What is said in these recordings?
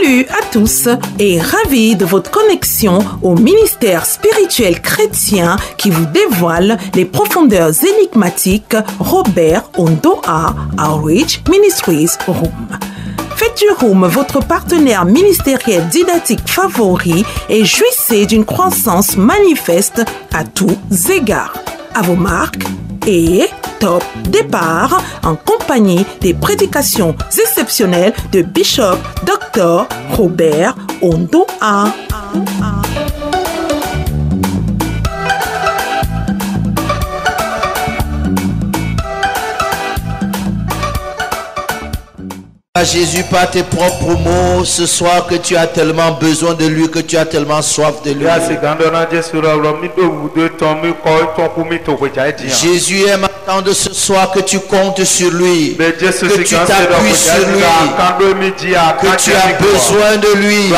Salut à tous et ravi de votre connexion au ministère spirituel chrétien qui vous dévoile les profondeurs énigmatiques Robert Ondoa Outreach Ministries Room. Faites du Room votre partenaire ministériel didactique favori et jouissez d'une croissance manifeste à tous égards. À vos marques et top départ en compagnie des prédications exceptionnelles de Bishop Dr. Robert Ondoa. À Jésus par tes propres mots ce soir que tu as tellement besoin de lui, que tu as tellement soif de lui. Jésus aime attendre ce soir que tu comptes sur lui, que tu t'appuies sur lui, que tu as besoin de lui.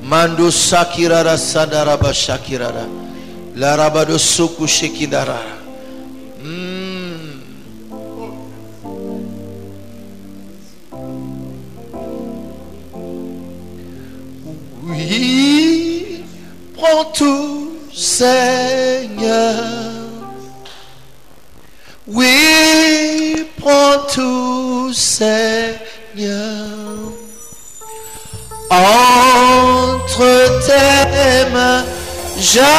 Mando Sakirara Sadaraba Shakirara La Rabado Soku Shekidara. Oui, prends tout, Seigneur. Oui, prends tout, Seigneur. Entre tes mains, j'abandonne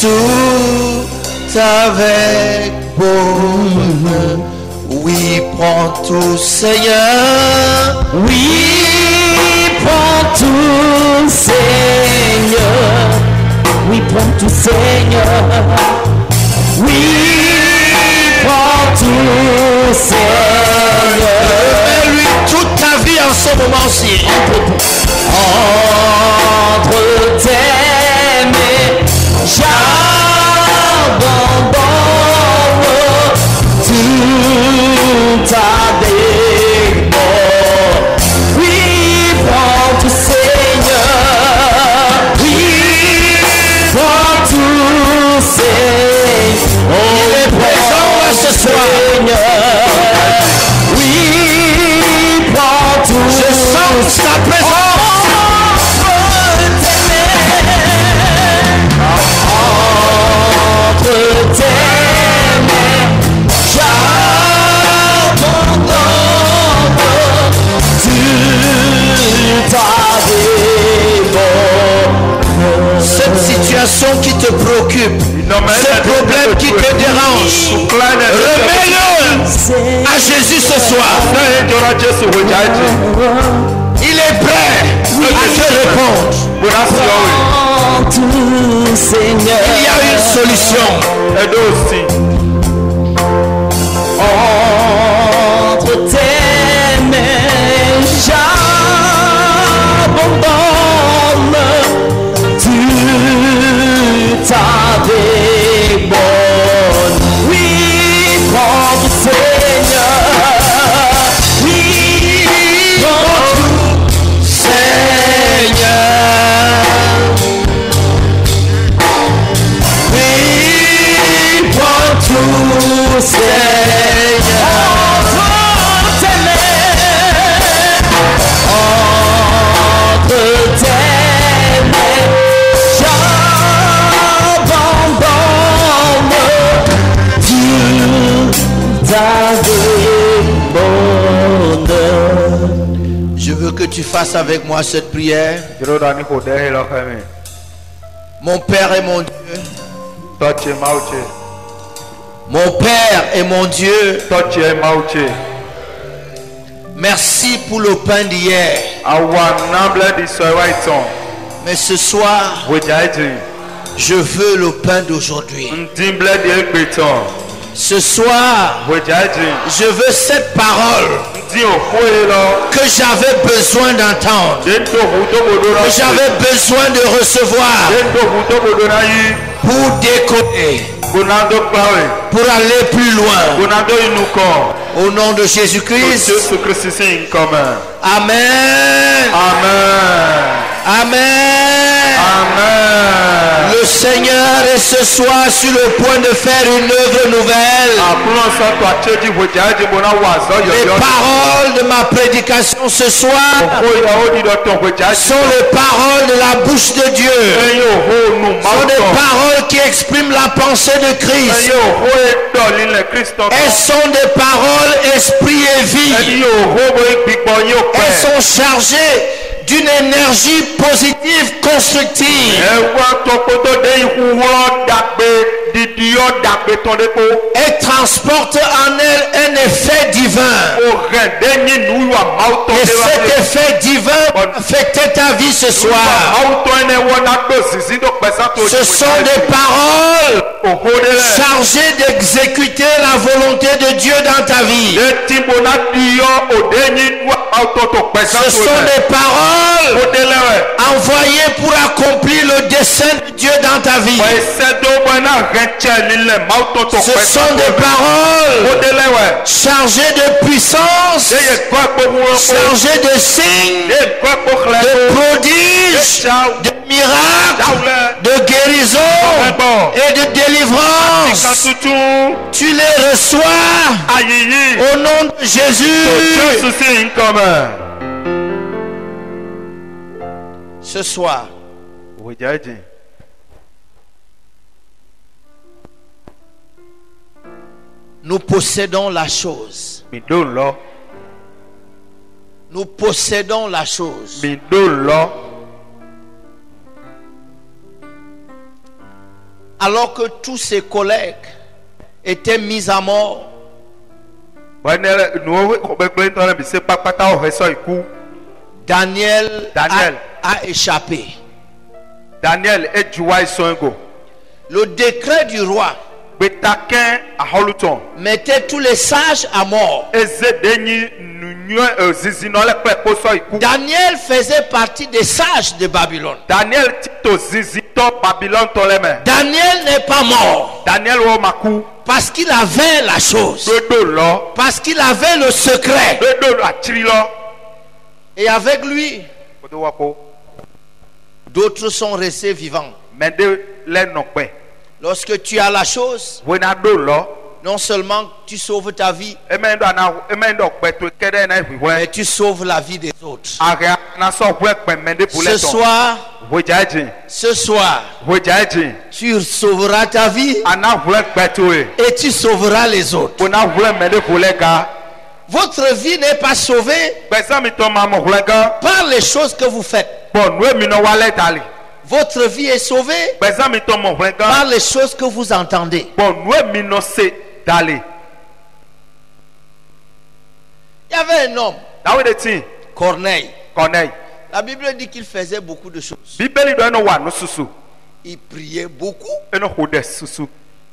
tout avec bonheur. Oui, prends tout, Seigneur. Oui, prends tout, Seigneur. Oui, prends tout, Seigneur. Oui, prends tout, Seigneur. Remets-lui toute ta vie en ce moment-ci. Entre tes mains, j'abandonne tout avec moi. Oui, prends tout, Seigneur. Oui, prends tout, Seigneur. Il est présent là ce soir. Oui, prends tout. Je sens sa présence. Entre tes mains, j'abandonne tout avec moi. Cette situation qui te préoccupe, ce problème qui te dérange, remets-le à Jésus ce soir. Il est prêt à te répondre. Tout, Seigneur. Il y a une solution. Entre tes mains, j'abandonne tout avec bonne. Oui, prends tout, Seigneur. Oui, prends tout, Seigneur. Oui, prends tout, Seigneur. entre tes mains, entre tes mains, j'abandonne tout avec bonheur. Je veux que tu fasses avec moi cette prière. Mon Père et mon Dieu. Mon Père et mon Dieu. Merci pour le pain d'hier. Mais ce soir, je veux le pain d'aujourd'hui. Ce soir, je veux cette parole que j'avais besoin d'entendre, que j'avais besoin de recevoir pour décoller, pour aller plus loin. Au nom de Jésus-Christ. Amen. Amen. Amen. Amen. Seigneur est ce soir sur le point de faire une œuvre nouvelle. Les paroles de ma prédication ce soir sont les paroles de la bouche de Dieu. Sont des paroles qui expriment la pensée de Christ. Elles sont des paroles esprit et vie. Elles sont chargées d'une énergie positive, constructive. Elle transporte en elle un effet divin. Et cet effet divin affecte ta vie ce soir. Ce sont des paroles chargées d'exécuter la volonté de Dieu dans ta vie. Ce sont des paroles envoyées pour accomplir le dessein de Dieu dans ta vie. Ce sont des paroles chargées de puissance, chargées de signes, de prodiges, de miracles, de guérison et de délivrance. Tu les reçois au nom de Jésus. Ce soir, nous possédons la chose. Nous possédons la chose. Alors que tous ses collègues étaient mis à mort, Daniel a échappé. Le décret du roi mettait tous les sages à mort. Daniel faisait partie des sages de Babylone. Daniel n'est pas mort parce qu'il avait la chose, parce qu'il avait le secret. Et avec lui, d'autres sont restés vivants. Lorsque tu as la chose, non seulement tu sauves ta vie, mais tu sauves la vie des autres. Ce soir, tu sauveras ta vie et tu sauveras les autres. Votre vie n'est pas sauvée par les choses que vous faites. Votre vie est sauvée par les choses que vous entendez. Il y avait un homme, Corneille. La Bible dit qu'il faisait beaucoup de choses. Il priait beaucoup.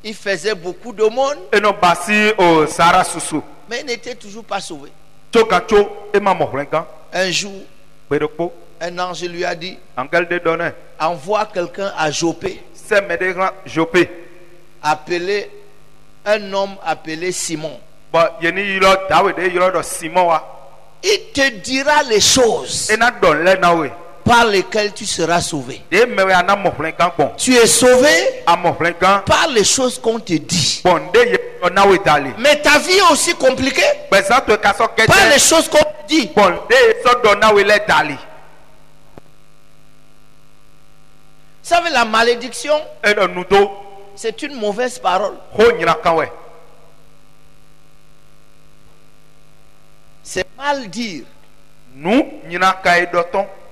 Il faisait beaucoup d'aumônes. Mais il n'était toujours pas sauvé. Un jour, un ange lui a dit: envoie quelqu'un à Joppé, appeler un homme appelé Simon. Il te dira les choses par lesquelles tu seras sauvé. Tu es sauvé par les choses qu'on te dit. Mais ta vie est aussi compliquée par les choses qu'on te dit. Vous savez, la malédiction, c'est une mauvaise parole. C'est mal dire.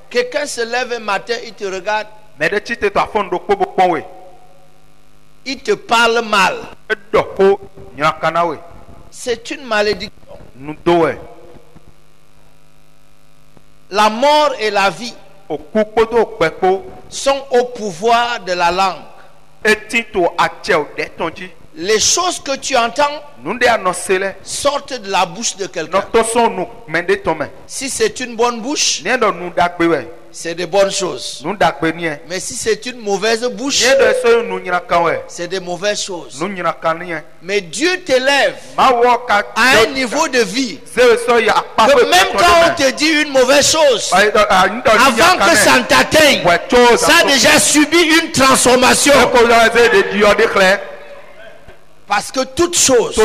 Quelqu'un se lève un matin, il te regarde, il te parle mal. C'est une malédiction. La mort et la vie sont au pouvoir de la langue. Les choses que tu entends sortent de la bouche de quelqu'un. Si c'est une bonne bouche, c'est de bonnes choses. Mais si c'est une mauvaise bouche, c'est de mauvaises choses. Mais Dieu t'élève à un niveau de vie que même quand on te dit une mauvaise chose, avant que ça ne t'atteigne, ça a déjà subi une transformation. Parce que toute chose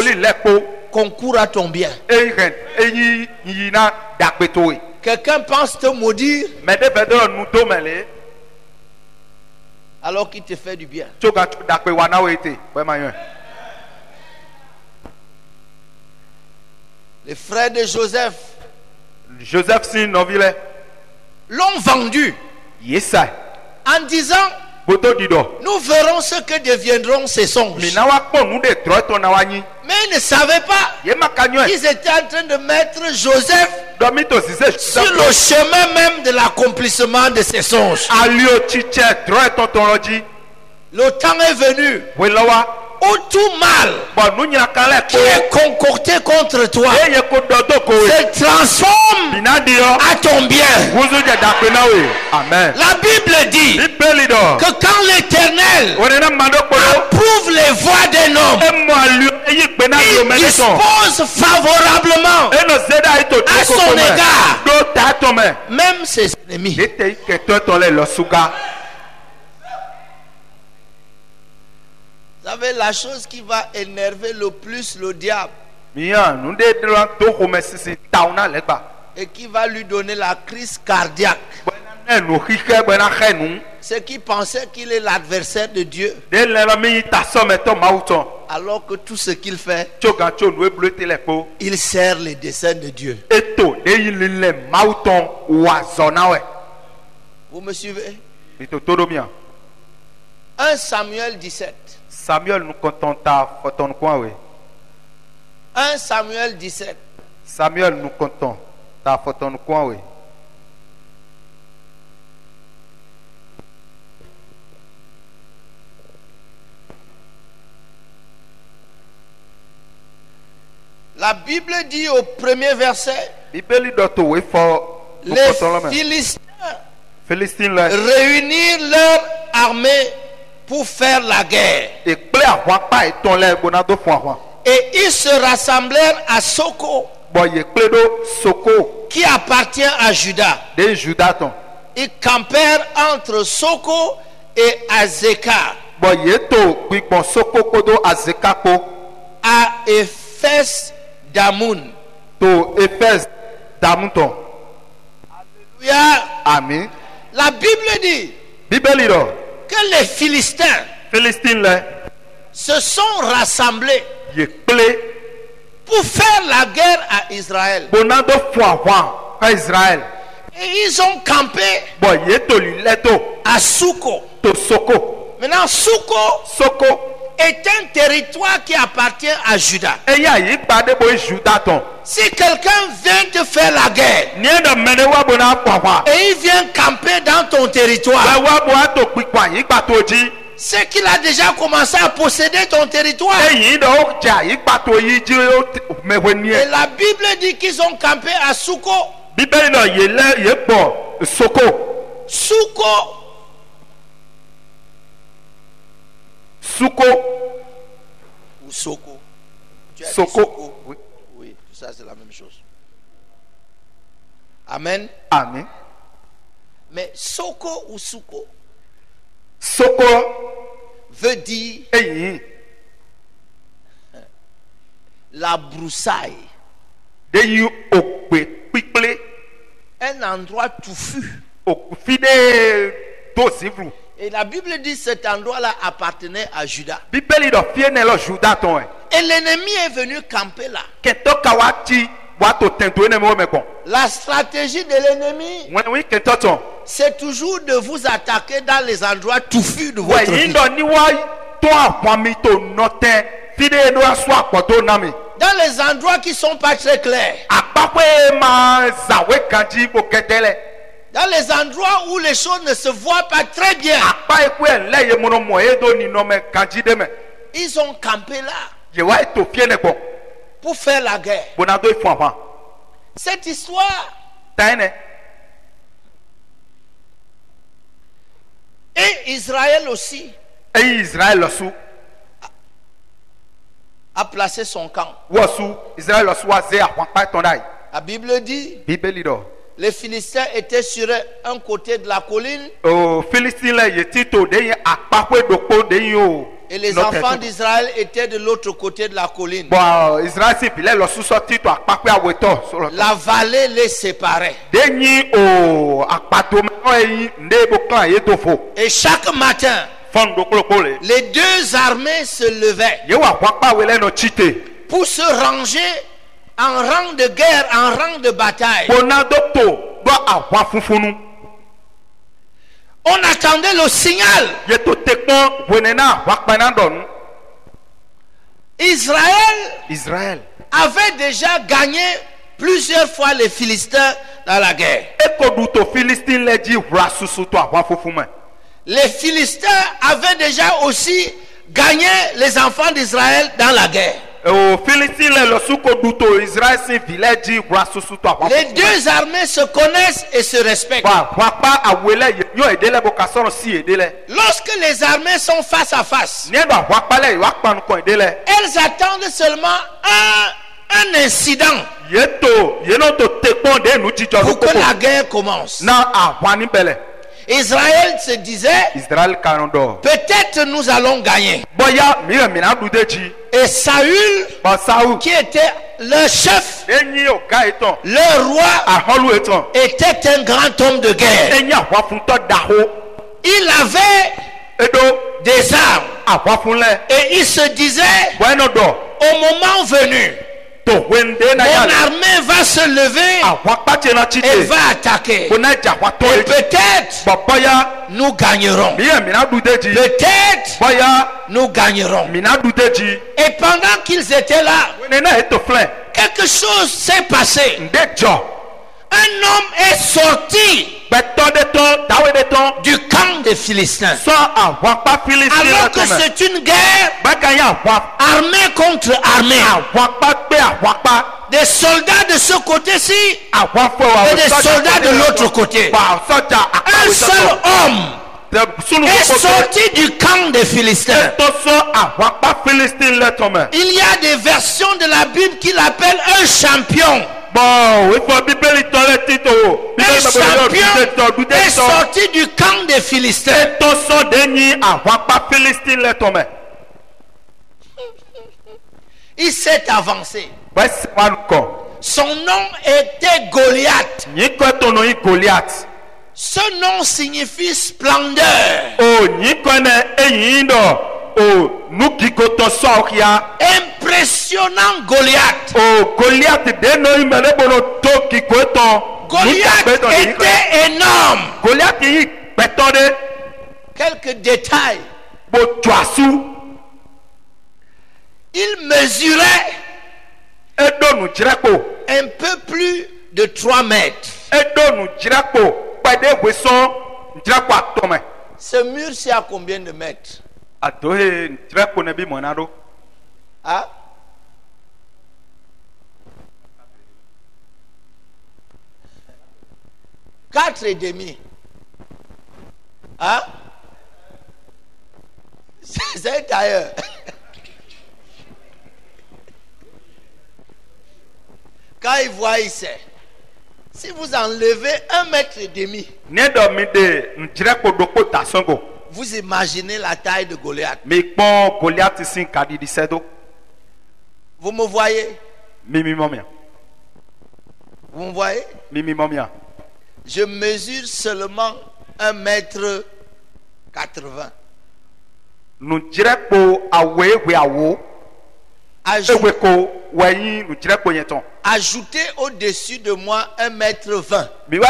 concourt à ton bien. Quelqu'un pense te maudire alors qu'il te fait du bien. Les frères de Joseph l'ont vendu en disant: nous verrons ce que deviendront ces songes. Mais ils ne savaient pas qu'ils étaient en train de mettre Joseph sur le chemin même de l'accomplissement de ces songes. Le temps est venu où tout mal qui est concocté contre toi se transforme à ton bien. Amen. La Bible dit que quand l'Éternel approuve les voies d'un homme, il dispose favorablement à son égard même ses ennemis. Vous savez, la chose qui va énerver le plus le diable et qui va lui donner la crise cardiaque, c'est qu'il pensait qu'il est l'adversaire de Dieu, alors que tout ce qu'il fait, il sert les desseins de Dieu. Vous me suivez? 1 Samuel 17. Samuel nous contenta ton coin, oui. 1 Samuel 17. Samuel nous contenta ton coin, oui. La Bible dit au premier verset: les Philistins réunirent leur armée pour faire la guerre. Et ils se rassemblèrent à Soko, qui appartient à Juda. Ils campèrent entre Soko et Azekah, à Éphès Damoun. Alléluia. Amen. La Bible dit que les Philistins se sont rassemblés pour faire la guerre à Israël. Et ils ont campé à Soko. Maintenant, Soko est un territoire qui appartient à Juda. Si quelqu'un vient te faire la guerre et il vient camper dans ton territoire, c'est qu'il a déjà commencé à posséder ton territoire. Et la Bible dit qu'ils ont campé à Soko. Soko ou Soko. Soko. Oui, tout ça c'est la même chose. Amen. Amen. Mais Soko ou Soko veut dire la broussaille. Un endroit touffu. Et la Bible dit que cet endroit-là appartenait à Juda. Et l'ennemi est venu camper là. La stratégie de l'ennemi, c'est toujours de vous attaquer dans les endroits touffus de votre vie. Dans les endroits qui ne sont pas très clairs. Dans les endroits où les choses ne se voient pas très bien. Ils ont campé là pour faire la guerre. Cette histoire Israël aussi Israël le sou a placé son camp. Israël le sou azé a pas tondai. La Bible dit Bible lido. les Philistins étaient sur un côté de la colline. Oh, Philistins là yetito de a papwe doko de yo. Et les enfants d'Israël étaient de l'autre côté de la colline. Bon, Israël si pile le sous sorti to a papwe a weto. La vallée les séparait. Deni o a pato me nde bokan yetofo. Et chaque matin les deux armées se levaient pour se ranger en rang de guerre, en rang de bataille. On attendait le signal. Israël avait déjà gagné plusieurs fois les Philistins dans la guerre. Les Philistins avaient déjà aussi gagné les enfants d'Israël dans la guerre. Les deux armées se connaissent et se respectent. Lorsque les armées sont face à face, elles attendent seulement un incident pour que la guerre commence. Israël se disait, peut-être nous allons gagner. Et Saül, qui était leur chef, leur roi, était un grand homme de guerre. Il avait des armes. Et il se disait, au moment venu, mon armée va se lever et va attaquer. Et peut-être nous gagnerons. Peut-être nous gagnerons. Et pendant qu'ils étaient là, quelque chose s'est passé. Un homme est sorti du camp des Philistins. Alors que c'est une guerre armée contre armée. Des soldats de ce côté-ci et des soldats de l'autre côté. Un seul homme est sorti du camp des Philistins. Il y a des versions de la Bible qui l'appellent un champion. Un champion est sorti du camp des Philistins. Il s'est avancé. Son nom était Goliath. Ce nom signifie splendeur. Impressionnant Goliath. Goliath était énorme. Quelques détails. Il mesurait un peu plus de 3 mètres. Ce mur, c'est à combien de mètres? Ah? 4,5. Hein? C'est ailleurs. Quand il voit, il sait. Si vous enlevez 1,5 mètre, vous imaginez la taille de Goliath. Vous me voyez? Vous me voyez? Je mesure seulement 1,80 m. Ajoutez au-dessus de moi 1,20 m.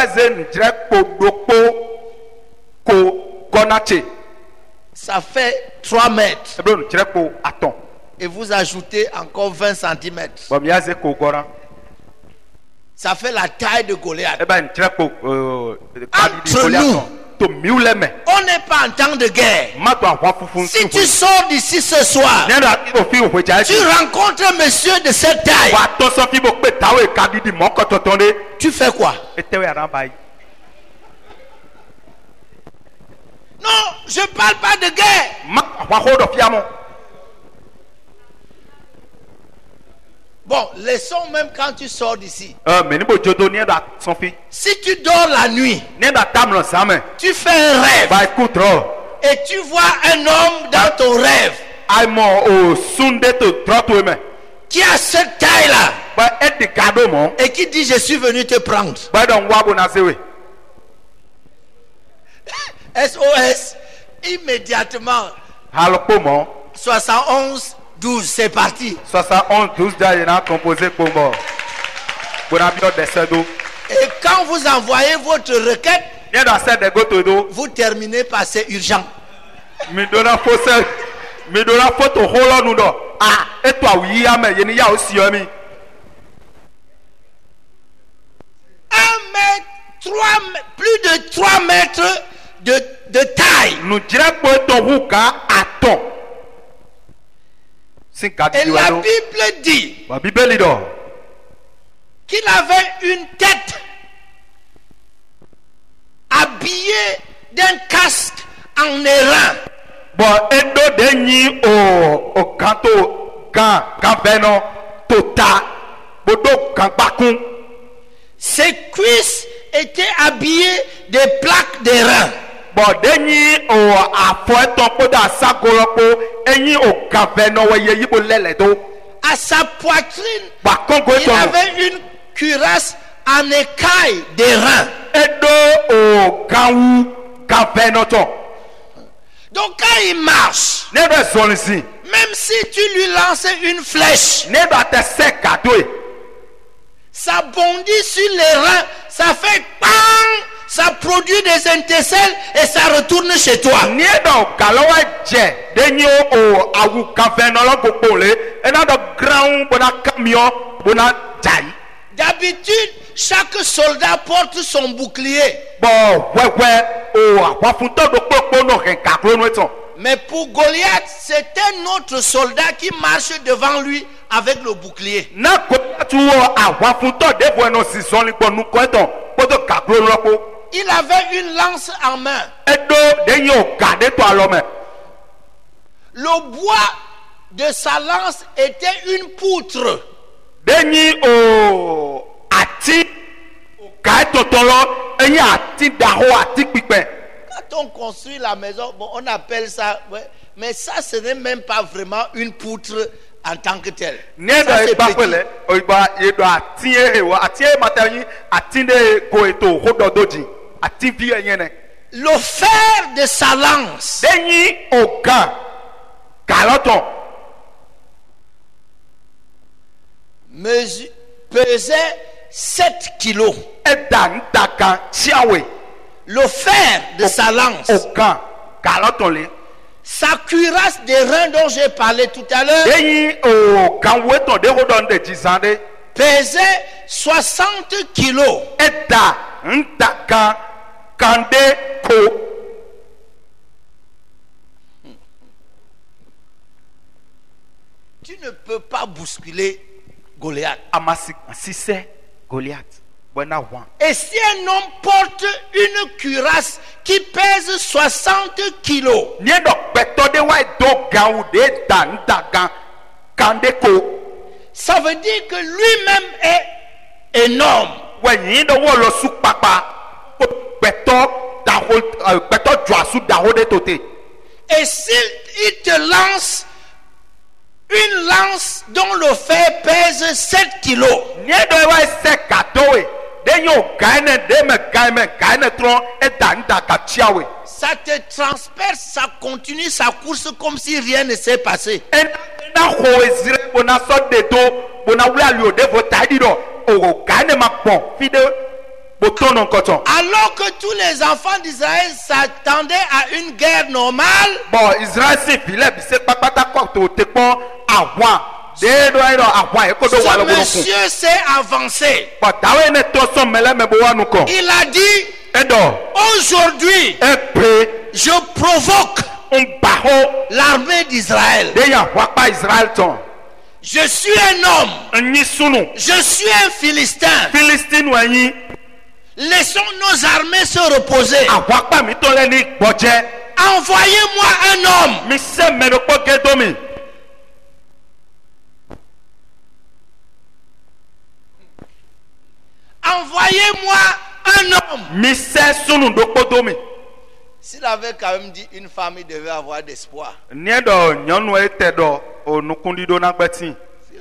Ça fait 3 mètres. Et vous ajoutez encore 20 cm. Ça fait la taille de Goliath. Entre nous, on n'est pas en temps de guerre. Si tu sors d'ici ce soir, tu rencontres un monsieur de cette taille, tu fais quoi? Non, je parle pas de guerre. Bon, laissons même quand tu sors d'ici. Si tu dors la nuit, tu fais un rêve. Et tu vois un homme dans ton rêve qui a cette taille-là et qui dit je suis venu te prendre. SOS, immédiatement. 71 12, c'est parti. 71 12 déjà composé pour moi. Et quand vous envoyez votre requête, vous terminez par c'est urgent. Me donna photo holo nudo. Ah, et toi oui ya me yeni ya aussi ami. 1 mètre, 3 plus de 3 mètres de taille. Nous dirait que ton rouka à ton. Et la Bible dit qu'il avait une tête habillée d'un casque en airain. Bon, edo deni o kanto kan beno tota bodo kan bakun. Ses cuisses étaient habillées des plaques d'airain. Bon, deni o afoeton poda sagolopo eni o kan beno weye yibo lele do. À sa poitrine, il avait une cuirasse en écaille d'airain. Edo o kanwu kan beno ton. Donc quand il marche, même si tu lui lances une flèche, ça bondit sur les reins, ça fait bang, ça produit des étincelles et ça retourne chez toi. D'habitude, chaque soldat porte son bouclier. Mais pour Goliath, c'est un autre soldat qui marche devant lui avec le bouclier. Il avait une lance en main. Le bois de sa lance était une poutre. Quand on construit la maison, bon, on appelle ça, ouais, mais ça ce n'est même pas vraiment une poutre en tant que telle. Le fer de sa lance pesait 7 kilos. Le fer de sa lance, sa cuirasse des reins dont j'ai parlé tout à l'heure, pesait 60 kilos. Tu ne peux pas bousculer Goliath. Et si un homme porte une cuirasse qui pèse 60 kilos, ça veut dire que lui-même est énorme. Et s'il te lance une lance dont le fer pèse 7 kilos, ça te transperce, ça continue sa course comme si rien ne s'est passé. Alors que tous les enfants d'Israël s'attendaient à une guerre normale, ce monsieur s'est avancé. Il a dit, aujourd'hui, je provoque l'armée d'Israël. Je suis un homme. Je suis un Philistin. Laissons nos armées se reposer. envoyez-moi un homme. Envoyez-moi un homme. S'il avait quand même dit une femme, il devait avoir d'espoir. Si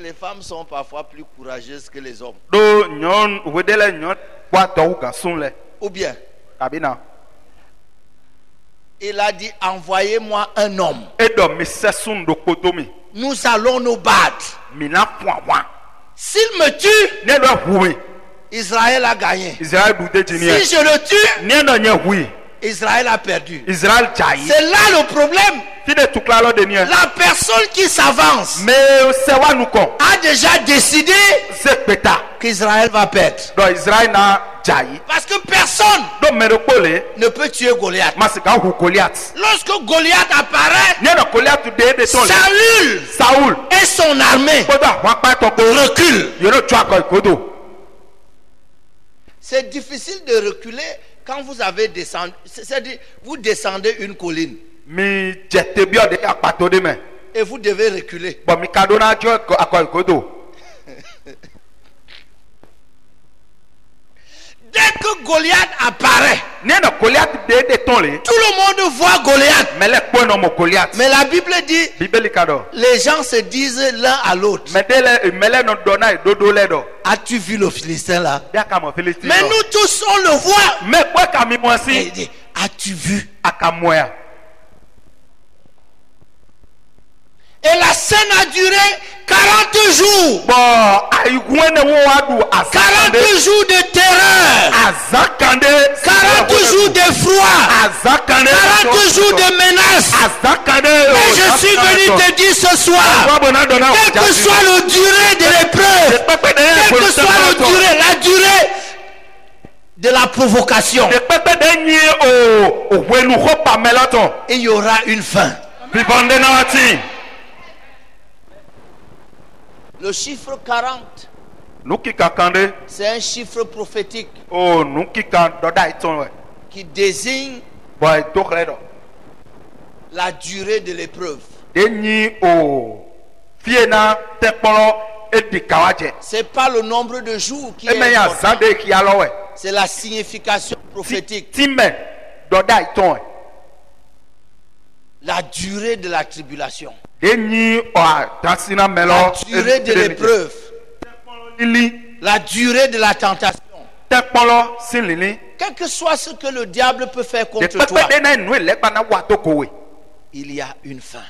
les femmes sont parfois plus courageuses que les hommes. Ou bien, il a dit envoyez-moi un homme. Nous allons nous battre. S'il me tue, Israël a gagné. Si je le tue, Israël a perdu. C'est là le problème. La personne qui s'avance a déjà décidé qu'Israël va perdre. Parce que personne ne peut tuer Goliath. Lorsque Goliath apparaît, Saül et son armée reculent. C'est difficile de reculer quand vous avez descendu. C'est-à-dire, vous descendez une colline. Et vous devez reculer. Dès que Goliath apparaît, tout le monde voit Goliath. Mais la Bible dit, les gens se disent l'un à l'autre, as-tu vu le Philistin là? Mais nous tous on le voit. Il dit, as-tu vu? Et la scène a duré 40 jours. 40 jours de terreur. 40 jours de froid. 40 jours de menaces. Mais je suis venu te dire ce soir, quelle que soit la durée de l'épreuve, quelle que soit la durée de la provocation, il y aura une fin. Le chiffre 40, c'est un chiffre prophétique qui désigne la durée de l'épreuve. C'est pas le nombre de jours qui est important. C'est la signification prophétique. La durée de la tribulation. La durée de l'épreuve. La durée de la tentation. Quel que soit ce que le diable peut faire contre toi, il y a une fin.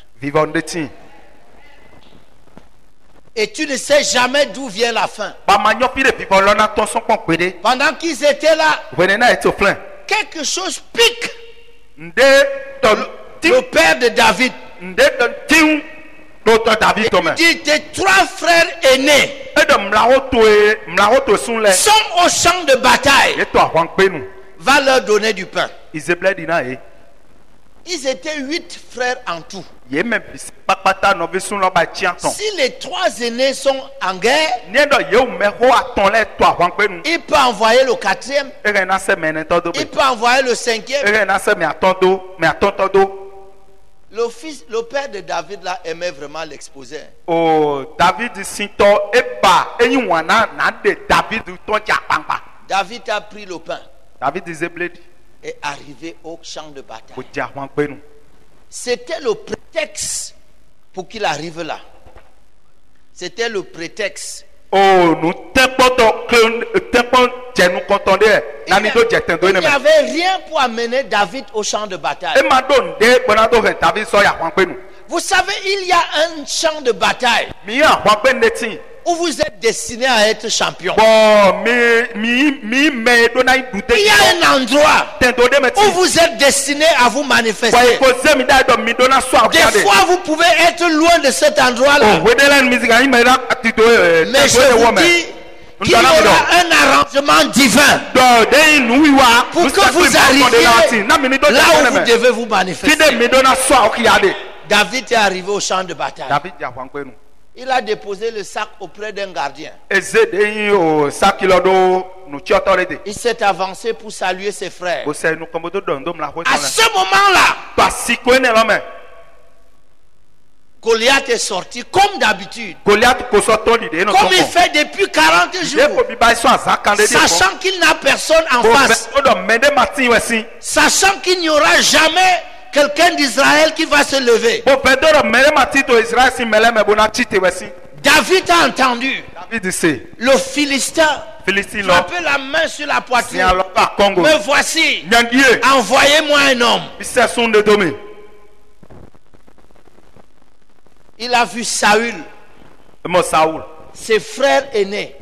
Et tu ne sais jamais d'où vient la fin. Pendant qu'ils étaient là, quelque chose pique. Le père de David, il dit, tes 3 frères aînés sont au champ de bataille. Va leur donner du pain. Ils étaient 8 frères en tout. Si les 3 aînés sont en guerre, il peut envoyer le 4e. Il peut envoyer le 5e. Le père de David là aimait vraiment l'exposer. David a pris le pain et arrivé au champ de bataille. C'était le prétexte pour qu'il arrive là. C'était le prétexte. Il n'y avait rien pour amener David au champ de bataille. Vous savez, il y a un champ de bataille où vous êtes destiné à être champion. Il y a un endroit où vous êtes destiné à vous manifester. Des fois, vous pouvez être loin de cet endroit-là. Mais je vous dis qu'il y aura un arrangement divin pour que vous arriviez là où vous devez vous manifester. David est arrivé au champ de bataille. Il a déposé le sac auprès d'un gardien. Il s'est avancé pour saluer ses frères. À ce moment-là, Goliath est sorti comme d'habitude. Comme il fait depuis 40 jours. Sachant qu'il n'a personne en face. Sachant qu'il n'y aura jamais quelqu'un d'Israël qui va se lever. David a entendu le Philistin frapper la main sur la poitrine. Me voici, envoyez-moi un homme. Il a vu Saül, ses frères aînés,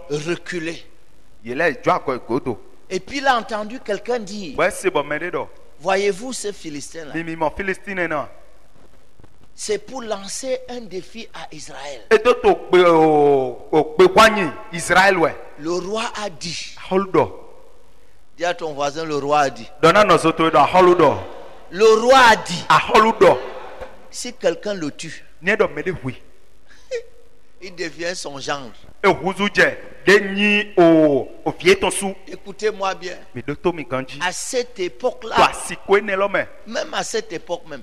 reculer. Et puis il a entendu quelqu'un dire, voyez-vous ce Philistin-là, c'est pour lancer un défi à Israël. Le roi a dit. Dis à ton voisin, le roi a dit. Le roi a dit. Si quelqu'un le tue, il devient son gendre. Écoutez-moi bien. À cette époque-là, même à cette époque même,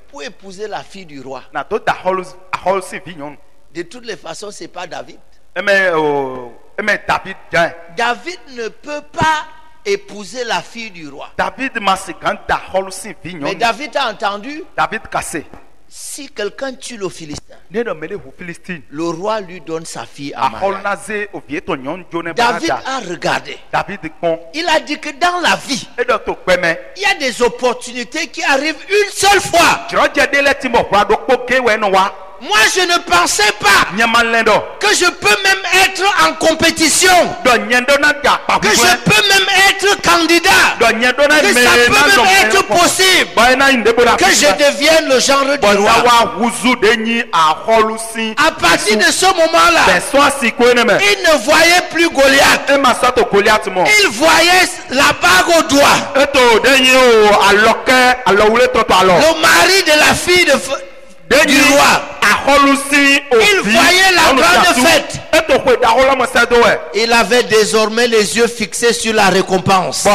pour épouser la fille du roi, de toutes les façons, c'est pas David. David ne peut pas épouser la fille du roi. Mais David a entendu. Si quelqu'un tue le Philistin, le roi lui donne sa fille à mariage. David a regardé. Il a dit que dans la vie, il y a des opportunités qui arrivent une seule fois. Moi, je ne pensais pas que je peux même être en compétition, que je peux même être candidat, que ça peut même être possible, que je devienne le genre du roi. À partir de ce moment-là, il ne voyait plus Goliath. Il voyait la bague au doigt. Le mari de la fille du roi. Il voyait la grande fête. Il avait désormais les yeux fixés sur la récompense.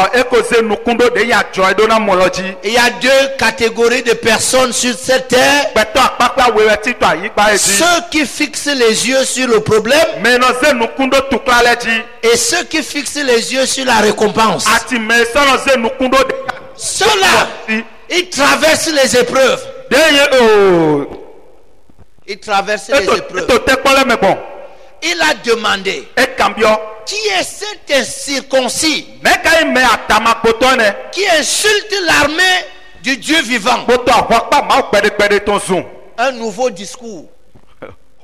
Il y a deux catégories de personnes sur cette terre. Ceux qui fixent les yeux sur le problème et ceux qui fixent les yeux sur la récompense. Ceux-là, ils traversent les épreuves. Il traversait les épreuves. Il a demandé, qui est cet incirconcis qui insulte l'armée du Dieu vivant? Un nouveau discours.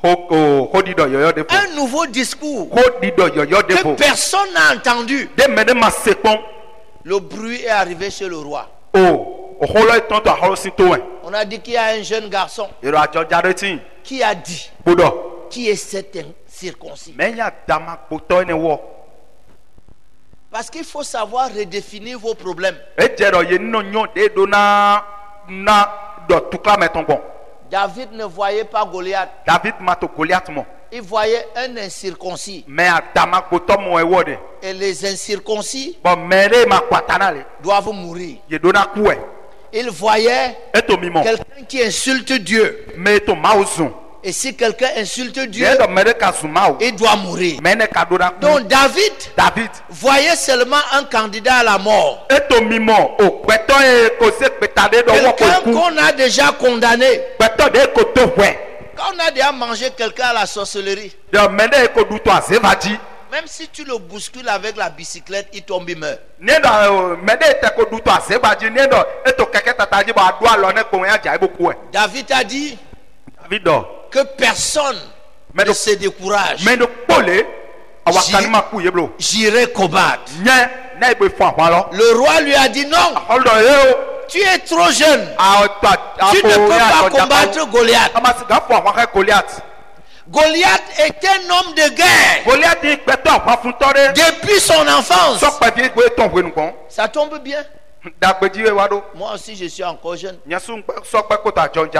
Un nouveau discours que personne n'a entendu. Le bruit est arrivé chez le roi. On a dit qu'il y a un jeune garçon qui a dit, qui est cet incirconcis? Parce qu'il faut savoir redéfinir vos problèmes. David ne voyait pas Goliath. Il voyait un incirconcis. Et les incirconcis doivent mourir. Il voyait quelqu'un qui insulte Dieu. Et si quelqu'un insulte Dieu, il doit mourir. Donc David voyait seulement un candidat à la mort. Quelqu'un qu'on a déjà condamné. Quand on a déjà mangé quelqu'un à la sorcellerie, même si tu le bouscules avec la bicyclette, il tombe, il meurt. David a dit que personne ne se décourage. J'irai combattre. Le roi lui a dit non. Tu es trop jeune. Tu ne peux pas combattre Goliath. Goliath est un homme de guerre. Depuis son enfance. Ça tombe bien. Moi aussi, je suis encore jeune.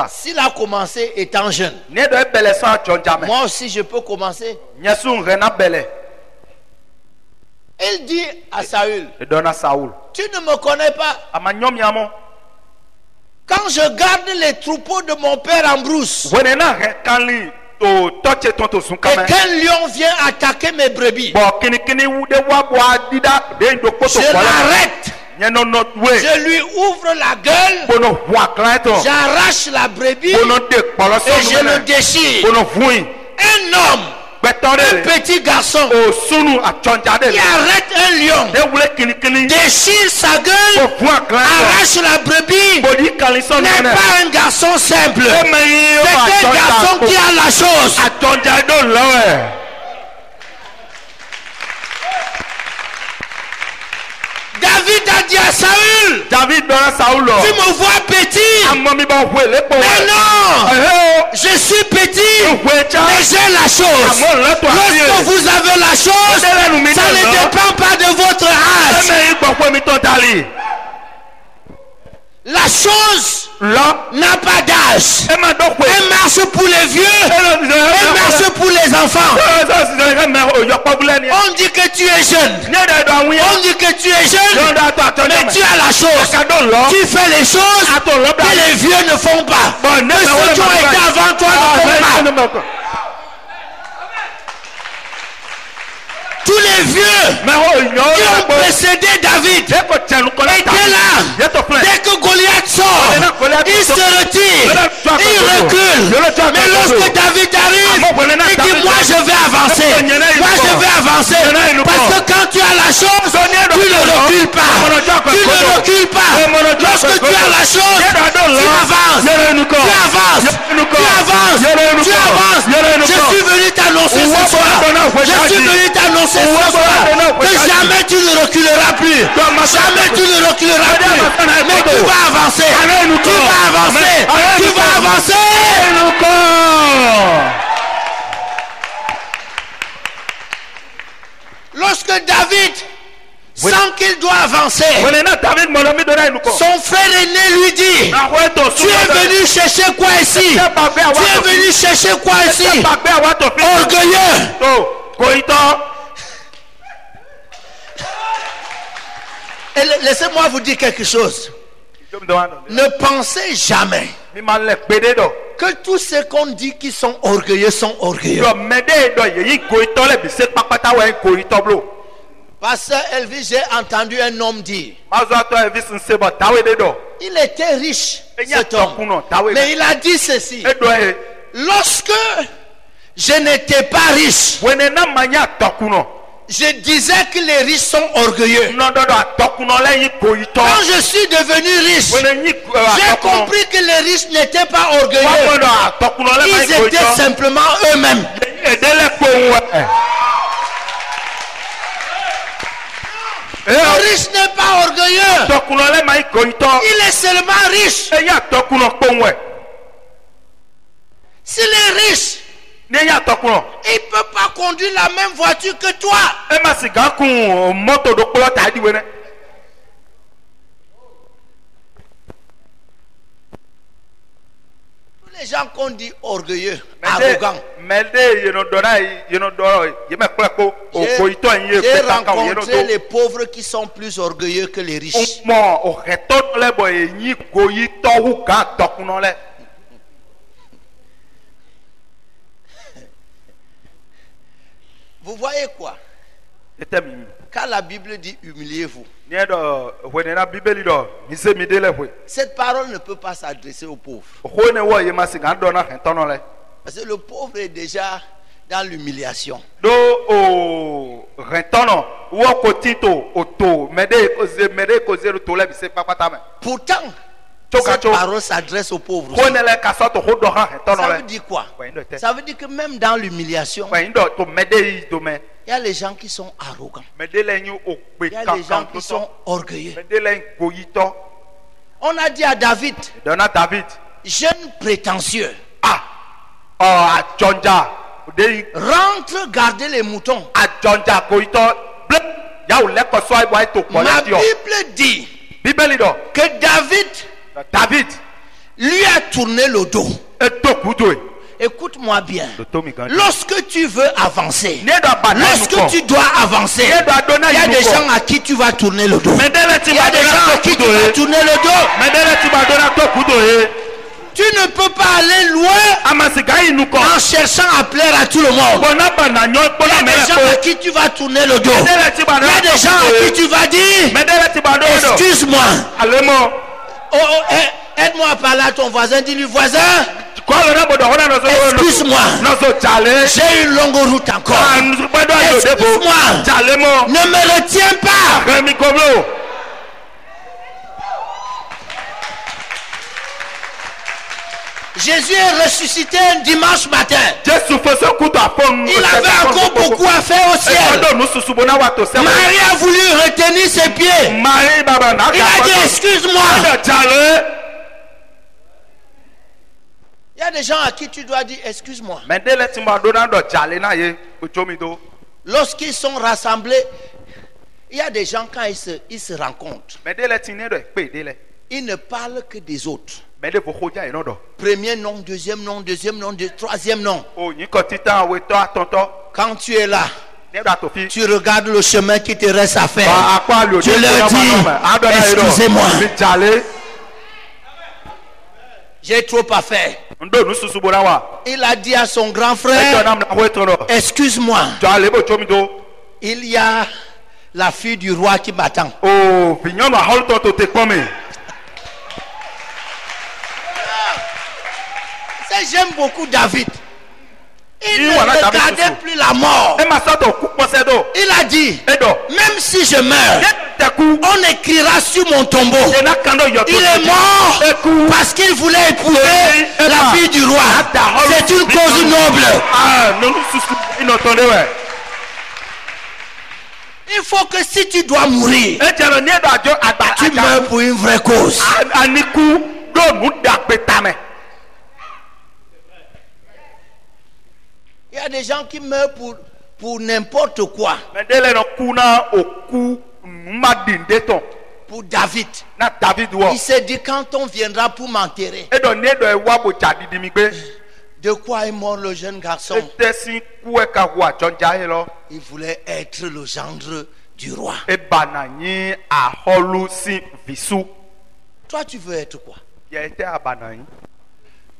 S'il a commencé étant jeune, moi aussi, je peux commencer. Il dit à Saül, tu ne me connais pas. Quand je garde les troupeaux de mon père en brousse, et qu'un lion vient attaquer mes brebis, je l'arrête. Je lui ouvre la gueule, j'arrache la brebis et je le déchire. Un homme, un petit garçon qui arrête un lion, déchire sa gueule, arrache la brebis, n'est pas un garçon simple, c'est un garçon qui a la chose. David a dit à Saül, tu me vois petit, mais non, je suis petit, mais j'ai la chose. Lorsque vous avez la chose, ça ne dépend pas de votre âge. La chose n'a pas d'âge. Elle marche pour les vieux, elle marche pour les enfants. On dit que tu es jeune, on dit que tu es jeune, mais tu as la chose. Tu fais les choses que les vieux ne font pas, que ceux qui ont été avant toi ne font pas. Tous les vieux qui ont précédé David étaient là. Dès que Goliath sort, il se retire, il recule. Mais lorsque David arrive, il dit, moi je vais avancer. Moi je vais avancer. Parce que quand tu as la chose, tu ne recules pas. Tu ne recules pas. Lorsque tu as la chose, tu avances. Tu avances. Tu avances. Tu avances. Je suis venu t'annoncer ce soir. Je suis venu t'annoncer que jamais tu ne reculeras plus. Jamais tu ne reculeras plus. Mais tu vas avancer. Tu vas avancer. Tu vas avancer. Lorsque David sent qu'il doit avancer, son frère aîné lui dit, tu es venu chercher quoi ici? Tu es venu chercher quoi ici? Orgueilleux. Et laissez-moi vous dire quelque chose. Ne pensez jamais que tous ceux qu'on dit qui sont orgueilleux sont orgueilleux. Pasteur Elvis, j'ai entendu un homme dire, il était riche, cet homme, mais il a dit ceci: lorsque je n'étais pas riche, je disais que les riches sont orgueilleux. Quand je suis devenu riche, j'ai compris que les riches n'étaient pas orgueilleux. Ils étaient simplement eux-mêmes. Le riche n'est pas orgueilleux. Il est seulement riche. S'il est riche, il ne peut pas conduire la même voiture que toi. Tous les gens qu'on dit orgueilleux, arrogants. J'ai rencontré les pauvres qui sont plus orgueilleux que les riches. Vous voyez quoi? Quand la Bible dit humiliez-vous, cette parole ne peut pas s'adresser aux pauvres. Parce que le pauvre est déjà dans l'humiliation. Pourtant, cette parole s'adresse aux pauvres. Ça veut dire quoi? Ça veut dire que même dans l'humiliation, il y a les gens qui sont arrogants. Il y a les gens qui sont orgueilleux. On a dit à David, jeune prétentieux, rentre garder les moutons. Ma Bible dit que David lui a tourné le dos. Écoute-moi bien. Lorsque tu veux avancer, lorsque tu dois avancer, il y a des gens à qui tu vas tourner le dos. Il y a des gens à qui tu vas tourner le dos. Tu ne peux pas aller loin en cherchant à plaire à tout le monde. Il y a des gens à qui tu vas tourner le dos. Il y a des gens à qui tu vas dire excuse-moi. Aide-moi à parler à ton voisin. Dis-lui voisin, excuse-moi, j'ai une longue route encore. Excuse-moi, ne me retiens pas. Jésus est ressuscité un dimanche matin. Il avait encore beaucoup à faire au ciel. Marie a voulu retenir ses pieds. Il a dit excuse-moi. Il y a des gens à qui tu dois dire excuse-moi. Lorsqu'ils sont rassemblés, il y a des gens quand ils se rencontrent, ils ne parlent que des autres. Premier nom, deuxième nom, troisième nom. Quand tu es là, tu regardes le chemin qui te reste à faire. Tu leur dis excusez-moi, j'ai trop à faire. Il a dit à son grand frère excuse-moi, il y a la fille du roi qui m'attend. J'aime beaucoup David. Il ne regardait plus la mort. Il a dit même si je meurs, on écrira sur mon tombeau il est mort parce qu'il voulait épouser la fille du roi. C'est une cause noble. Il faut que si tu dois mourir, tu meurs pour une vraie cause. Il y a des gens qui meurent pour n'importe quoi. Pour David. Il s'est dit quand on viendra pour m'enterrer. De quoi est mort le jeune garçon? Il voulait être le gendre du roi. Toi tu veux être quoi?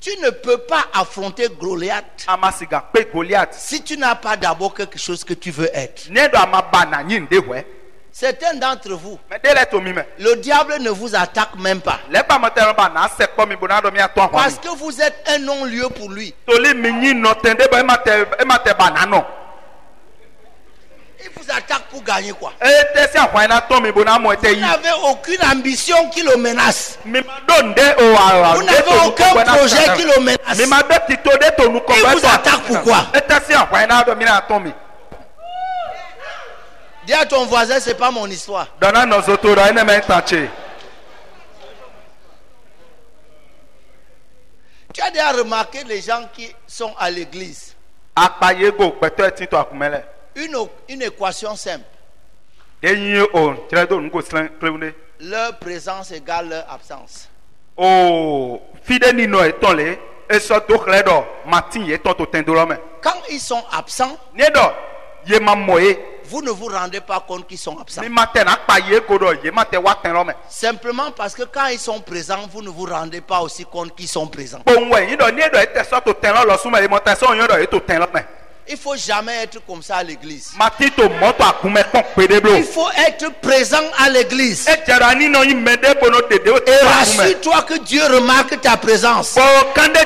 Tu ne peux pas affronter Goliath si tu n'as pas d'abord quelque chose que tu veux être. Certains d'entre vous, le diable ne vous attaque même pas. Parce que vous êtes un non-lieu pour lui. Il vous attaque pour gagner quoi? Vous n'avez aucune ambition qui le menace. Vous n'avez aucun projet qui le menace. Il vous attaque pourquoi? Dis à ton voisin, c'est pas mon histoire. Tu as déjà remarqué les gens qui sont à l'église? Une équation simple. Leur présence égale leur absence. Quand ils sont absents, vous ne vous rendez pas compte qu'ils sont absents. Simplement parce que quand ils sont présents, vous ne vous rendez pas aussi compte qu'ils sont présents. Il ne faut jamais être comme ça à l'église. Il faut être présent à l'église. Et rassure-toi que Dieu remarque ta présence. Rassure-toi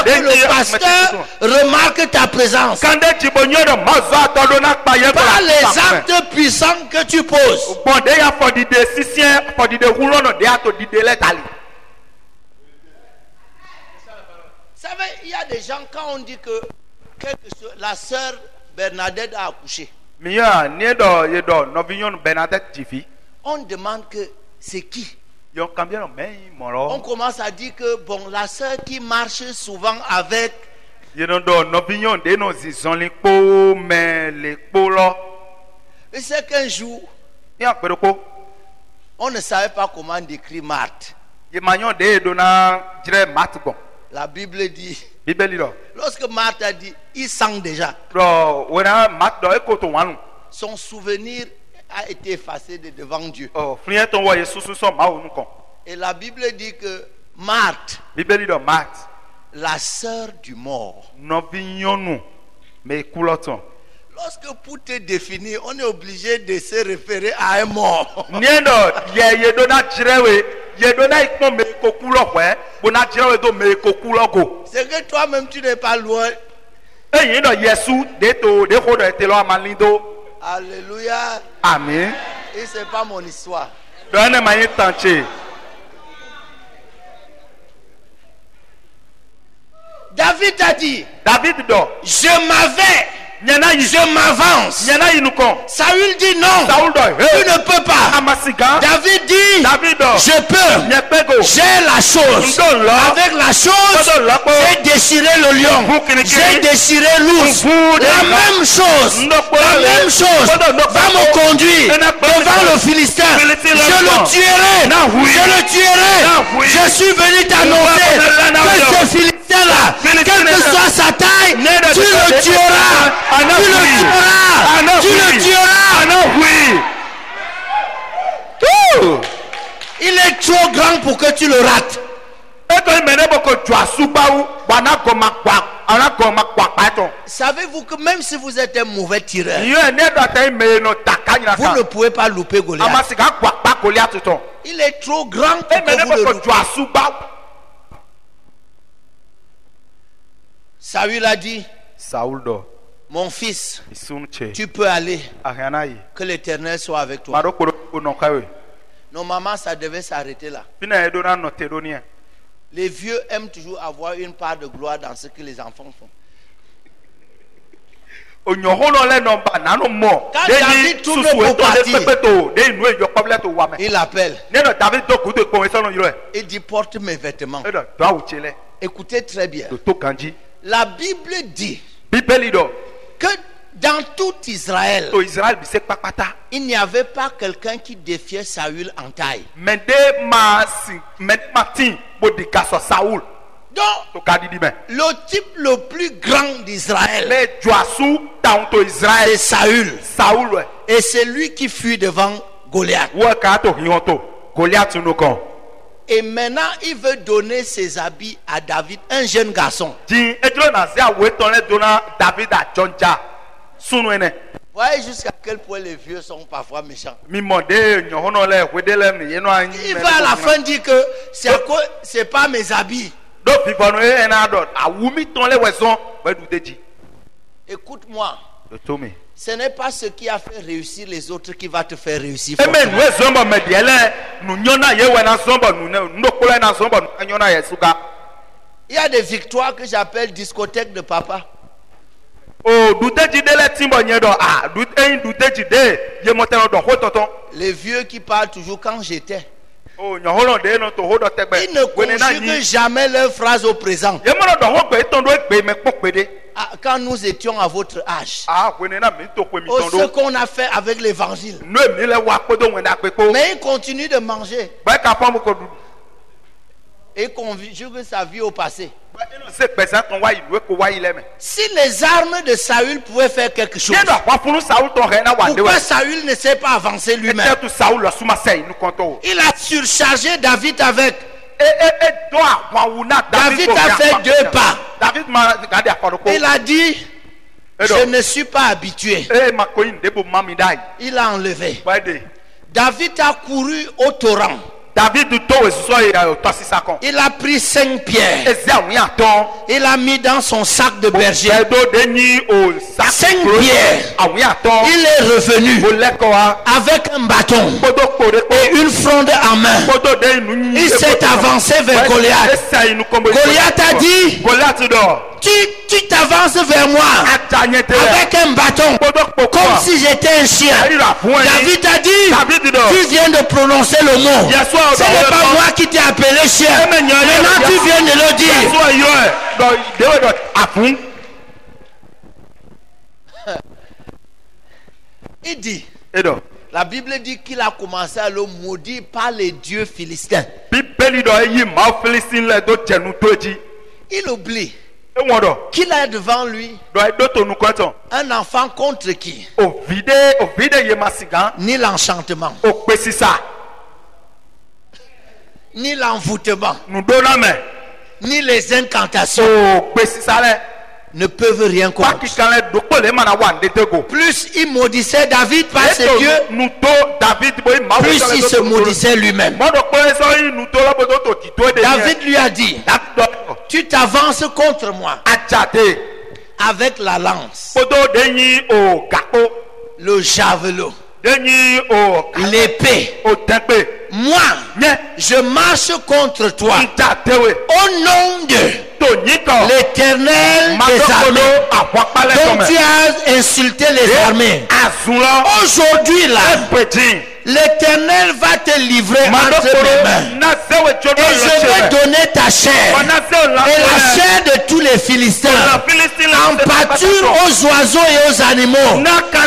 que le pasteur remarque ta présence. Pas les actes puissants que tu poses. Vous savez, il y a des gens, quand on dit que la sœur Bernadette a accouché, on demande que c'est qui. On commence à dire que bon, la sœur qui marche souvent avec. Et c'est qu'un jour, On ne savait pas comment décrire Marthe. La Bible dit, lorsque Marthe a dit, il sent déjà. Son souvenir a été effacé de devant Dieu. Et la Bible dit que Marthe, la sœur du mort. Lorsque pour te définir, on est obligé de se référer à un mort. C'est que toi-même tu n'es pas loin. Alléluia. Amen. Et c'est pas mon histoire. David a dit, je m'avance. Saül dit non, tu ne peux pas. David dit, je peux. J'ai la chose. Avec la chose, j'ai déchiré le lion. J'ai déchiré l'ours. La même chose va me conduire devant le Philistin. Je le tuerai. Je suis venu t'annoncer que ce Philistin-là, quelle que soit sa taille, tu le tueras. Tu le tueras. Il est trop grand pour que tu le rates. Savez-vous que même si vous êtes un mauvais tireur, vous ne pouvez pas louper Goliath. Il est trop grand pour que vous le loupez. Saül a dit, mon fils, tu peux aller. Que l'Éternel soit avec toi. Normalement, ça devait s'arrêter là. Les vieux aiment toujours avoir une part de gloire dans ce que les enfants font. Quand David tourne pour partir, il appelle. Il dit, porte mes vêtements. Écoutez très bien. La Bible dit que dans tout Israël, il n'y avait pas quelqu'un qui défiait Saül en taille. Donc, le type le plus grand d'Israël, c'est Saül. Et c'est lui qui fuit devant Goliath. Et maintenant, il veut donner ses habits à David, un jeune garçon. Voyez jusqu'à quel point les vieux sont parfois méchants. Il va à la fin dire que c'est pas mes habits. Écoute-moi. Ce n'est pas ce qui a fait réussir les autres qui va te faire réussir. Il y a des victoires que j'appelle discothèque de papa. Les vieux qui parlent toujours quand j'étais. Ils ne conjuguent jamais leur phrase au présent. Quand nous étions à votre âge, ce qu'on a fait avec l'évangile. Mais il continue de manger et conjugue sa vie au passé. Si les armes de Saül pouvaient faire quelque chose, pourquoi Saül ne s'est pas avancé lui-même? Il a surchargé David avec. David a fait 2 pas. Il a dit, je ne suis pas habitué. Il a enlevé. David a couru au torrent. Il a pris 5 pierres. Il a mis dans son sac de berger. 5 pierres. Il est revenu avec un bâton et une fronde en main. Il s'est avancé vers Goliath. Goliath a dit, tu t'avances vers moi avec un bâton comme si j'étais un chien. David a dit, tu viens de prononcer le mot. Ce n'est pas moi qui t'ai appelé chien. Maintenant tu viens de le dire. Il dit, La Bible dit qu'il a commencé à le maudire par les dieux philistins. Il oublie qu'il a devant lui un enfant contre qui ni l'enchantement, ni l'envoûtement, ni les incantations ne peuvent rien contre. Plus il maudissait David par ses dieux, plus il se maudissait lui-même. David lui a dit: tu t'avances contre moi avec la lance, le javelot, l'épée. Moi, je marche contre toi au nom de l'Éternel des armées, dont tu as insulté les armées. Aujourd'hui là, l'Éternel va te livrer entre mes mains, et je vais donner ta chair et la chair de tous les Philistins en pâture aux oiseaux et aux animaux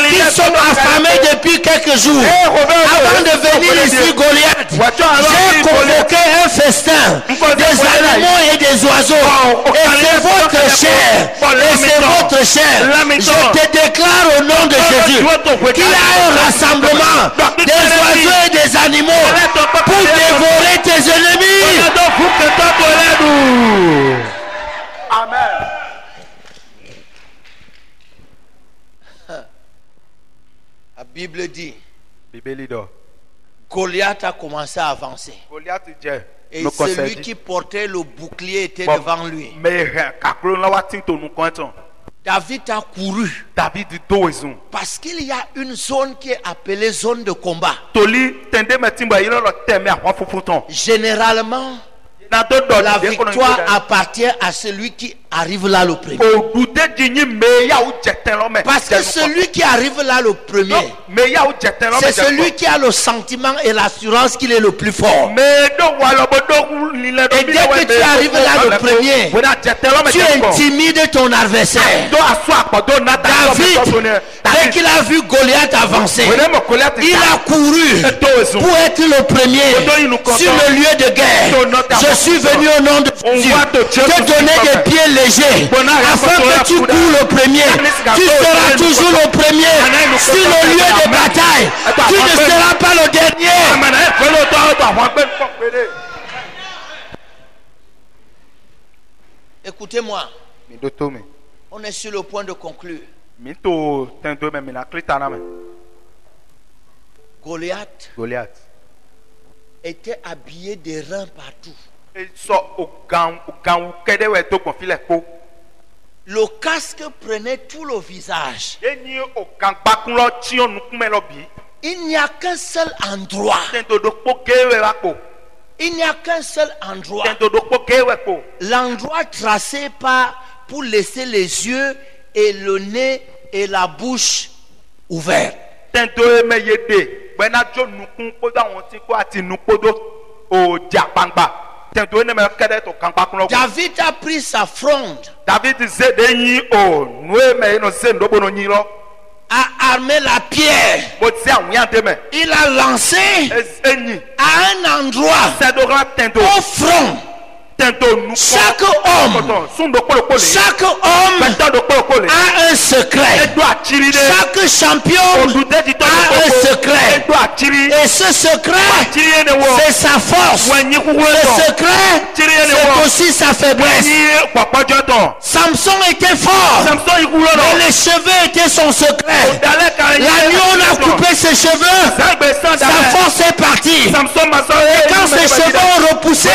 qui sont affamés depuis quelques jours. Avant de venir ici, Goliath, j'ai convoqué un festin des animaux et des oiseaux, et c'est votre chair, et c'est votre chair. Je te déclare au nom de Jésus qu'il y a un rassemblement des oiseaux et des animaux pour dévorer tes ennemis. Amen. La Bible dit, Goliath a commencé à avancer. Et celui qui portait le bouclier était devant lui. David a couru parce qu'il y a une zone qui est appelée zone de combat. Généralement, la victoire appartient à celui qui arrive là le premier. Parce que celui qui arrive là le premier, c'est celui qui a le sentiment et l'assurance qu'il est le plus fort. Et dès que tu arrives là le premier, tu intimides ton adversaire. David, dès qu'il a vu Goliath avancer, il a couru pour être le premier sur le lieu de guerre. Je suis venu au nom de Dieu te donner des pieds légers afin que tu cours le premier. Tu seras toujours le premier sur le lieu de bataille. Tu ne seras pas le dernier. Écoutez-moi, on est sur le point de conclure. Goliath était habillé de reins partout. Le casque prenait tout le visage. Il n'y a qu'un seul endroit. Il n'y a qu'un seul endroit. L'endroit tracé pour laisser les yeux et le nez et la bouche ouverts. David a pris sa fronde, a armé la pierre, il a lancé à un endroit au front. Chaque homme a un secret. Chaque champion a un secret. Et ce secret, c'est sa force. Le secret, c'est aussi sa faiblesse. Samson était fort, mais les cheveux étaient son secret. L'agneau a coupé ses cheveux, sa force est partie. Et quand ses cheveux ont repoussé,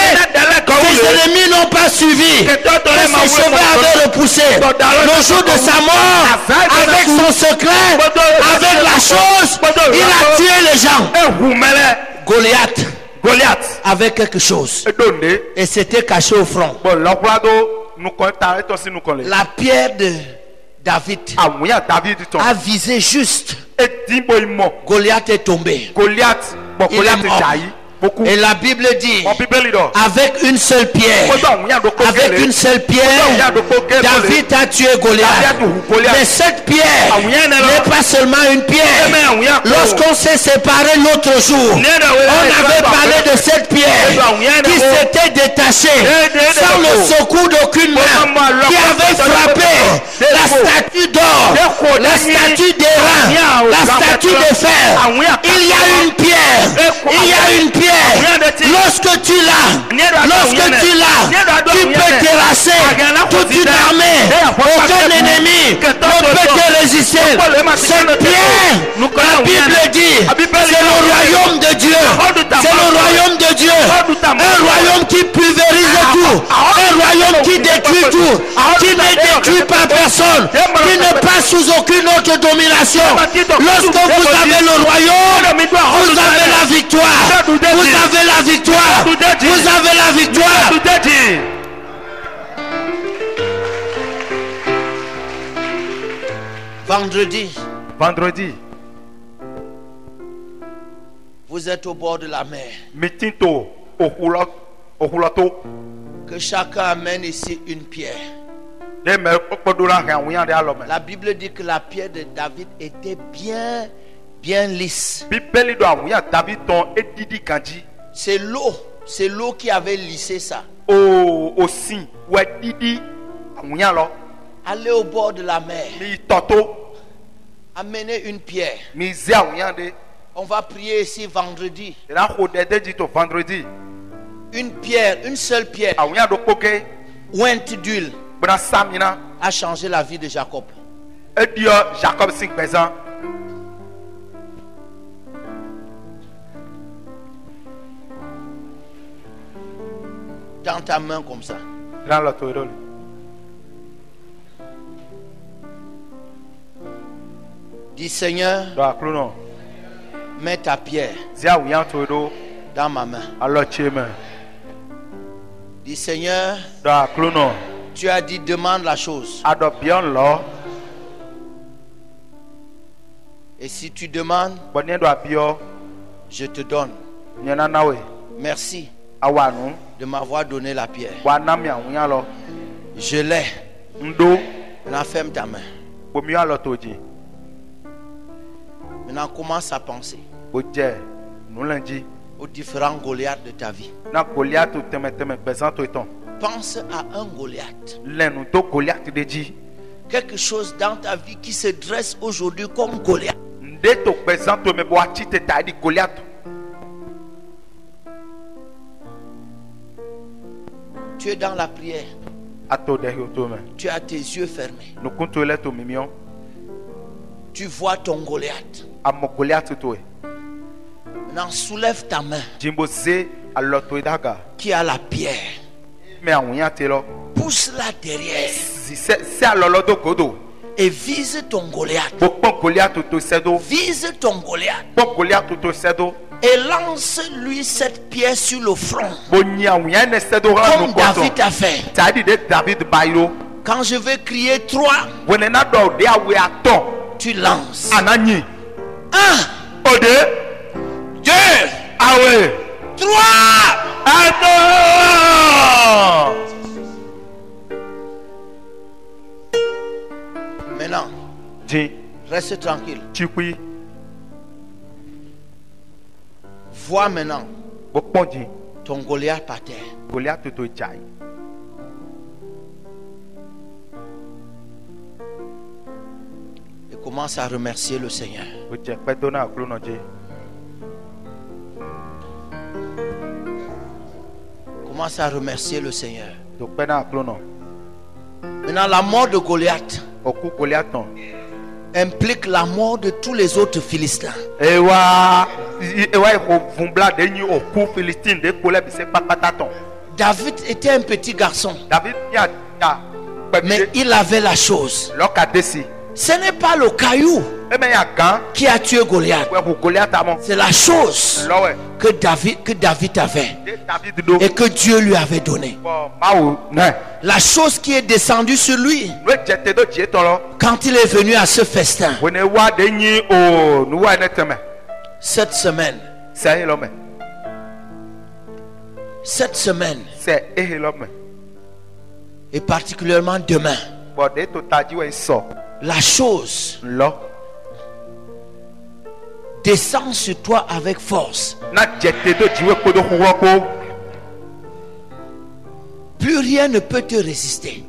les ennemis n'ont pas suivi. Et ses cheveux avaient repoussé. Le jour de sa mort, avec son secret, avec la chose, il a tué les gens. Goliath avait quelque chose, et c'était caché au front. La pierre de David a visé juste. Goliath est tombé. Il est mort. Et la Bible dit, avec une seule pierre, David a tué Goliath. Mais cette pierre n'est pas seulement une pierre. Lorsqu'on s'est séparé l'autre jour, on avait parlé de cette pierre qui s'était détachée sans le secours d'aucune main, qui avait frappé la statue d'or, la statue d'airain, la statue de fer. Il y a une pierre. Il y a une pierre. Lorsque tu l'as, tu peux terrasser toute une armée. Aucun ennemi ne peut te résister. Cette pierre, la Bible dit, c'est le royaume de Dieu. C'est le royaume de Dieu. Un royaume qui pulvérise tout. Un royaume qui détruit tout. Qui ne détruit pas personne. Qui ne passe sous aucune autre domination. Lorsque vous avez le royaume, vous avez la victoire. Vous avez la victoire. Vous avez la victoire. Vendredi. Vous êtes au bord de la mer. Que chacun amène ici une pierre. La Bible dit que la pierre de David était bien lisse. C'est l'eau qui avait lissé ça. Allez au bord de la mer. Amenez une pierre. On va prier ici vendredi. Une pierre, une seule pierre, ointe d'huile, a changé la vie de Jacob. Dans ta main comme ça. Dis Seigneur, mets ta pierre dans ma main. Dis Seigneur, tu as dit demande la chose. Et si tu demandes, je te donne. Merci de m'avoir donné la pierre. Je l'ai. Maintenant ferme ta main. Maintenant commence à penser aux différents Goliaths de ta vie. Pense à un Goliath. Quelque chose dans ta vie qui se dresse aujourd'hui comme Goliath. Tu es dans la prière. Tu as tes yeux fermés. Tu vois ton Goliath. Maintenant soulève ta main qui a la pierre. Pousse-la derrière et vise ton Goliath. Vise ton Goliath et lance-lui cette pierre sur le front comme David a fait. Quand je vais crier 3, tu lances. 1, 2, 3. Maintenant, reste tranquille. Vois maintenant ton Goliath par terre. Et commence à remercier le Seigneur. Commence à remercier le Seigneur. Maintenant, la mort de Goliath implique la mort de tous les autres Philistins. David était un petit garçon, mais il avait la chose. Ce n'est pas le caillou qui a tué Goliath. C'est la chose que David avait et que Dieu lui avait donnée. La chose qui est descendue sur lui quand il est venu à ce festin. Cette semaine, cette semaine et particulièrement demain, la chose descend sur toi avec force. Plus rien ne peut te résister.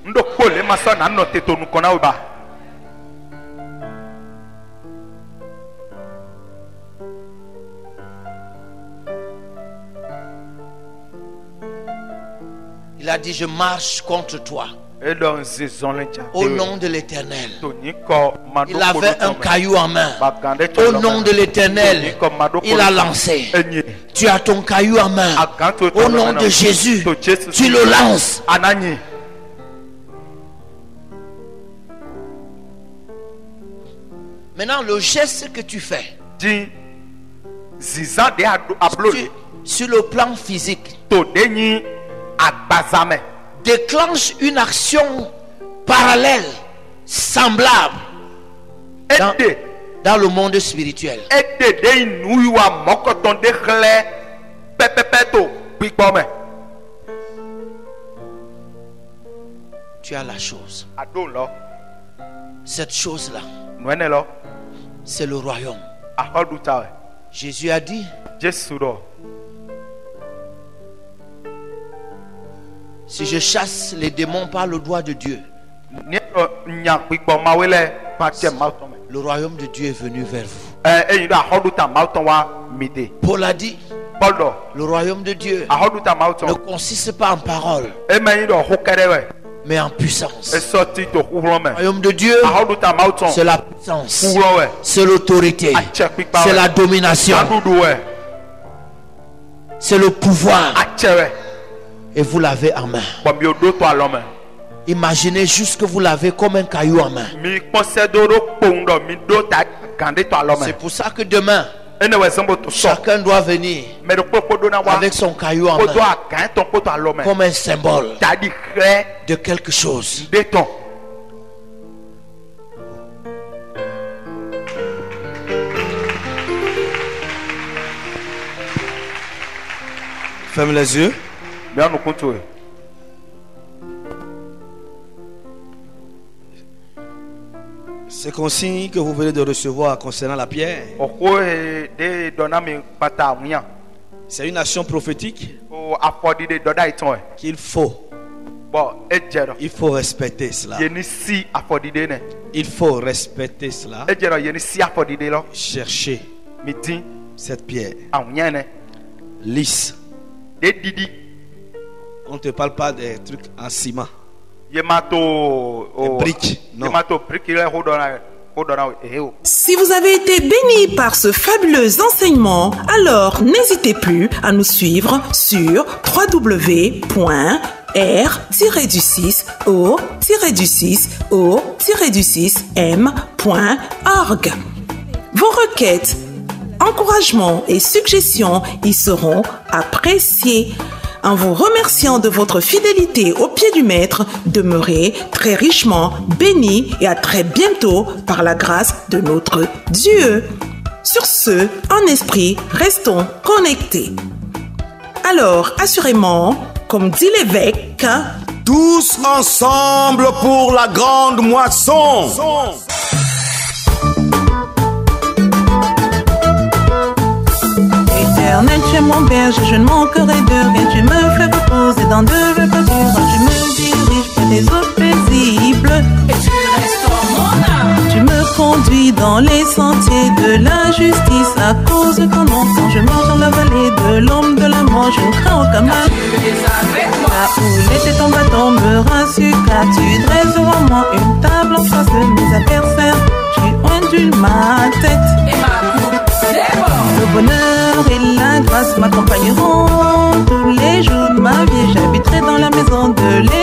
Il a dit, je marche contre toi. Au nom de l'Éternel. Il avait un caillou en main. Au nom de l'Éternel, il a lancé. Tu as ton caillou en main. Au nom de Jésus, tu le lances. Maintenant, le geste que tu fais sur le plan physique déclenche une action parallèle, semblable dans le monde spirituel. Tu as la chose. Cette chose-là, c'est le royaume. Jésus a dit, si je chasse les démons par le doigt de Dieu, le royaume de Dieu est venu vers vous. Paul a dit, le royaume de Dieu ne consiste pas en paroles, mais en puissance. Le royaume de Dieu, c'est la puissance, c'est l'autorité, c'est la domination, c'est le pouvoir. Et vous l'avez en main. Imaginez juste que vous l'avez comme un caillou en main. C'est pour ça que demain, chacun doit venir avec son caillou en main, comme un symbole de quelque chose. Ferme les yeux. Ce consigne que vous venez de recevoir concernant la pierre, c'est une action prophétique qu'il faut respecter cela. Il faut respecter cela. Chercher cette pierre lisse. On ne te parle pas des trucs en ciment, des briques, non. Si vous avez été béni par ce fabuleux enseignement, alors n'hésitez plus à nous suivre sur www.r-6o-6o-6m.org. Vos requêtes, encouragements et suggestions y seront appréciés. En vous remerciant de votre fidélité au pied du Maître, demeurez très richement bénis et à très bientôt par la grâce de notre Dieu. Sur ce, en esprit, restons connectés. Alors, assurément, comme dit l'évêque, tous ensemble pour la grande moisson. Éternel, tu es mon berger, je ne manquerai de rien. Tu me fais reposer dans de verts pâturages. Tu me diriges vers des eaux paisibles. Et tu restaures mon âme. Tu me conduis dans les sentiers de la justice. À cause de ton nom, quand je marche dans la vallée de l'ombre de la mort, je ne crains aucun mal. Tu es avec moi. Là où était ton bâton me rassure, car tu dresses devant moi une table en face de mes adversaires. Tu ondules ma tête Et ma coupe déborde. Le bonheur et la grâce m'accompagneront tous les jours de ma vie. J'habiterai dans la maison de l'Éternel.